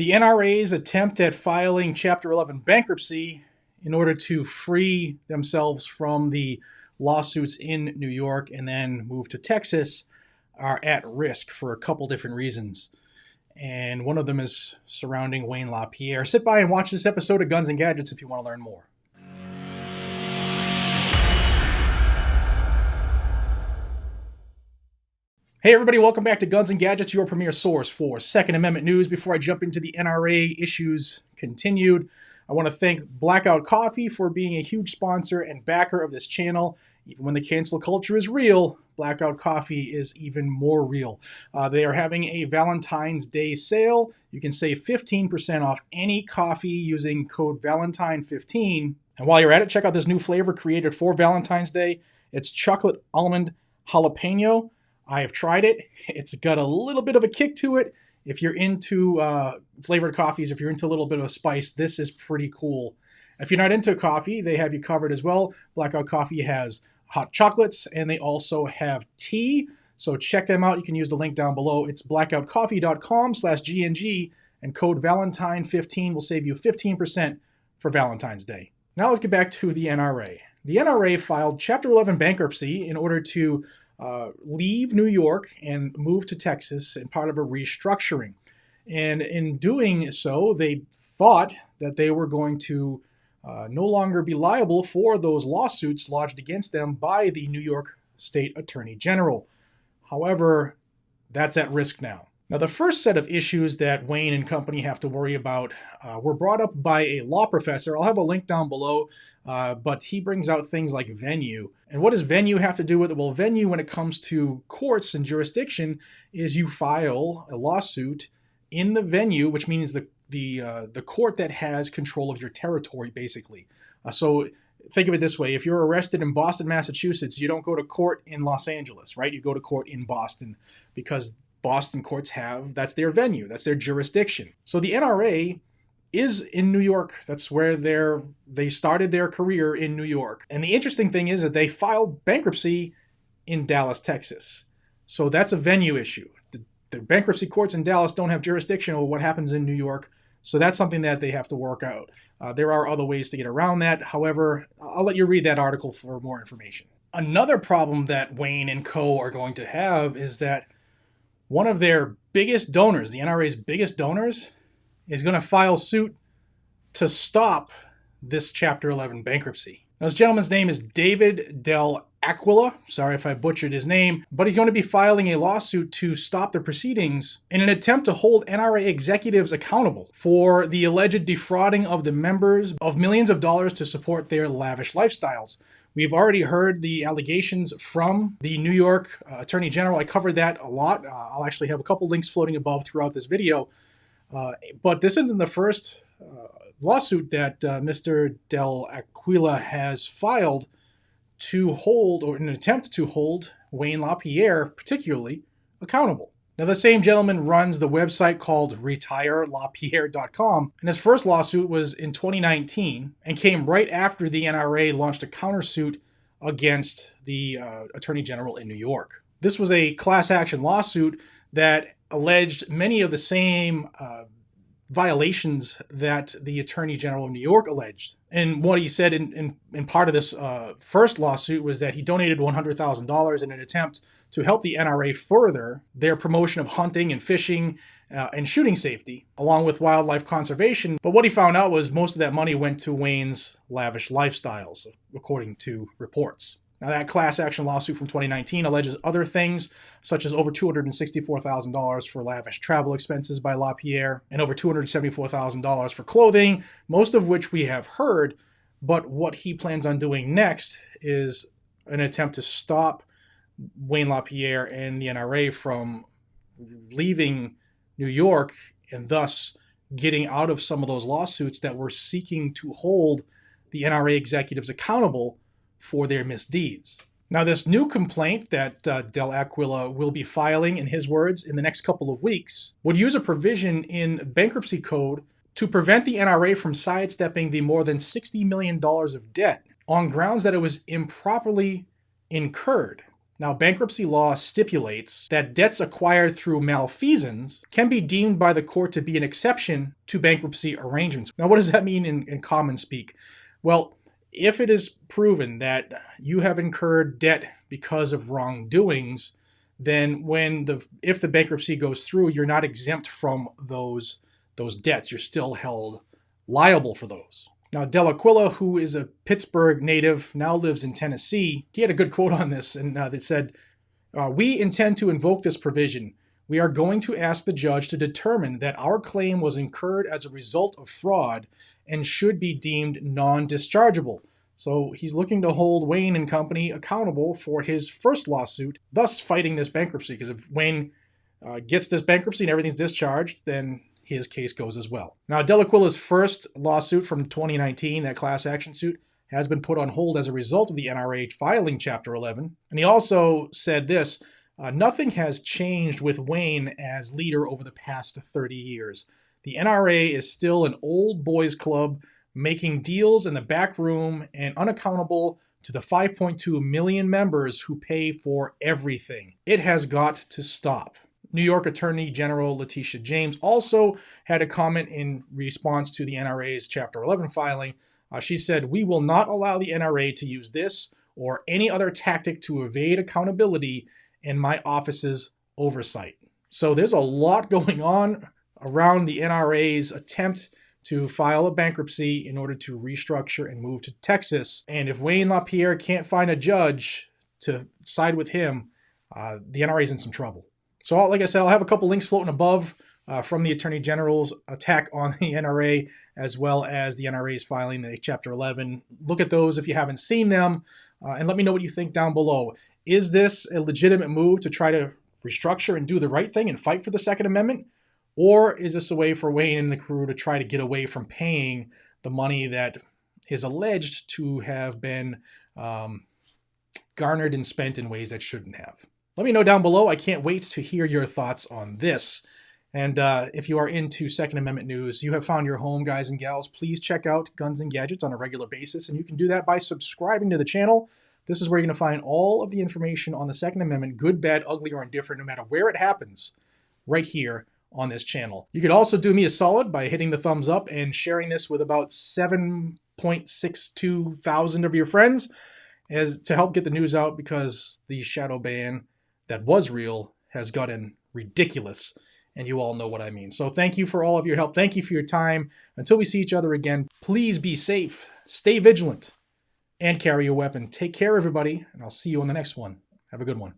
The NRA's attempt at filing Chapter 11 bankruptcy in order to free themselves from the lawsuits in New York and then move to Texas are at risk for a couple different reasons. And one of them is surrounding Wayne LaPierre. Sit by and watch this episode of Guns and Gadgets if you want to learn more. Hey everybody, welcome back to Guns and Gadgets, your premier source for Second Amendment news. Before I jump into the NRA issues continued, I want to thank Blackout Coffee for being a huge sponsor and backer of this channel. Even when the cancel culture is real, Blackout Coffee is even more real. They are having a Valentine's Day sale. You can save 15% off any coffee using code Valentine15. And while you're at it, check out this new flavor created for Valentine's Day. It's chocolate almond jalapeno. I have tried it. It's got a little bit of a kick to it. If you're into flavored coffees, if you're into a little bit of a spice, this is pretty cool. If you're not into coffee, they have you covered as well. Blackout Coffee has hot chocolates, and they also have tea. So check them out. You can use the link down below. It's blackoutcoffee.com/GNG, and code Valentine15 will save you 15% for Valentine's Day. Now let's get back to the NRA. The NRA filed Chapter 11 bankruptcy in order to leave New York and move to Texas in part of a restructuring. And in doing so, they thought that they were going to no longer be liable for those lawsuits lodged against them by the New York State Attorney General. However, that's at risk now. Now, the first set of issues that Wayne and company have to worry about were brought up by a law professor. I'll have a link down below, but he brings out things like venue. And what does venue have to do with it? Well, venue, when it comes to courts and jurisdiction, is you file a lawsuit in the venue, which means the court that has control of your territory, basically. So think of it this way. If you're arrested in Boston, Massachusetts, you don't go to court in Los Angeles, right? You go to court in Boston because Boston courts that's their venue, that's their jurisdiction. So the NRA is in New York. That's where they started their career, in New York. And the interesting thing is that they filed bankruptcy in Dallas, Texas. So that's a venue issue. The bankruptcy courts in Dallas don't have jurisdiction over what happens in New York. So that's something that they have to work out. There are other ways to get around that. However, I'll let you read that article for more information. Another problem that Wayne and co. are going to have is that one of their biggest donors, the NRA's biggest donors, is going to file suit to stop this Chapter 11 bankruptcy. Now, this gentleman's name is David Del Aquila. Sorry if I butchered his name, but he's going to be filing a lawsuit to stop the proceedings in an attempt to hold NRA executives accountable for the alleged defrauding of the members of millions of dollars to support their lavish lifestyles. We've already heard the allegations from the New York Attorney General. I covered that a lot. I'll actually have a couple links floating above throughout this video. But this isn't the first lawsuit that Mr. Del Aquila has filed to hold, or in an attempt to hold, Wayne LaPierre particularly accountable. Now, the same gentleman runs the website called retirelapierre.com, and his first lawsuit was in 2019 and came right after the NRA launched a countersuit against the Attorney General in New York. This was a class action lawsuit that alleged many of the same violations that the Attorney General of New York alleged. And what he said in part of this first lawsuit was that he donated $100,000 in an attempt to help the NRA further their promotion of hunting and fishing and shooting safety, along with wildlife conservation. But what he found out was most of that money went to Wayne's lavish lifestyles, according to reports. Now, that class action lawsuit from 2019 alleges other things, such as over $264,000 for lavish travel expenses by LaPierre and over $274,000 for clothing, most of which we have heard. But what he plans on doing next is an attempt to stop Wayne LaPierre and the NRA from leaving New York and thus getting out of some of those lawsuits that were seeking to hold the NRA executives accountable for their misdeeds. Now, this new complaint that Del Aquila will be filing, in his words, in the next couple of weeks, would use a provision in bankruptcy code to prevent the NRA from sidestepping the more than $60 million of debt on grounds that it was improperly incurred. Now, bankruptcy law stipulates that debts acquired through malfeasance can be deemed by the court to be an exception to bankruptcy arrangements. Now, what does that mean in common speak? Well, if it is proven that you have incurred debt because of wrongdoings, then if the bankruptcy goes through, you're not exempt from those debts. You're still held liable for those. Now, Dell'Aquila, who is a Pittsburgh native, now lives in Tennessee. He had a good quote on this, and that said, "We intend to invoke this provision. We are going to ask the judge to determine that our claim was incurred as a result of fraud and should be deemed non-dischargeable." So he's looking to hold Wayne and company accountable for his first lawsuit, thus fighting this bankruptcy. Because if Wayne gets this bankruptcy and everything's discharged, then his case goes as well. Now, Dell'Aquila's first lawsuit from 2019, that class action suit, has been put on hold as a result of the NRA filing Chapter 11. And he also said this, "Nothing has changed with Wayne as leader over the past 30 years. The NRA is still an old boys club making deals in the back room and unaccountable to the 5.2 million members who pay for everything. It has got to stop." New York Attorney General Letitia James also had a comment in response to the NRA's Chapter 11 filing. She said, "We will not allow the NRA to use this or any other tactic to evade accountability in my office's oversight." So there's a lot going on around the NRA's attempt to file a bankruptcy in order to restructure and move to Texas. And if Wayne LaPierre can't find a judge to side with him, the NRA's in some trouble. So like I said, I'll have a couple links floating above from the Attorney General's attack on the NRA, as well as the NRA's filing the Chapter 11. Look at those if you haven't seen them, and let me know what you think down below. Is this a legitimate move to try to restructure and do the right thing and fight for the Second Amendment? Or is this a way for Wayne and the crew to try to get away from paying the money that is alleged to have been garnered and spent in ways that shouldn't have? Let me know down below. I can't wait to hear your thoughts on this. And if you are into Second Amendment news, you have found your home, guys and gals. Please check out Guns and Gadgets on a regular basis, and you can do that by subscribing to the channel. This is where you're going to find all of the information on the Second Amendment, good, bad, ugly, or indifferent, no matter where it happens, right here on this channel. You could also do me a solid by hitting the thumbs up and sharing this with about 7.62 thousand of your friends as to help get the news out, because the shadow ban that was real has gotten ridiculous, and you all know what I mean. So thank you for all of your help. Thank you for your time. Until we see each other again, please be safe, stay vigilant, and carry a weapon. Take care, everybody, and I'll see you on the next one. Have a good one.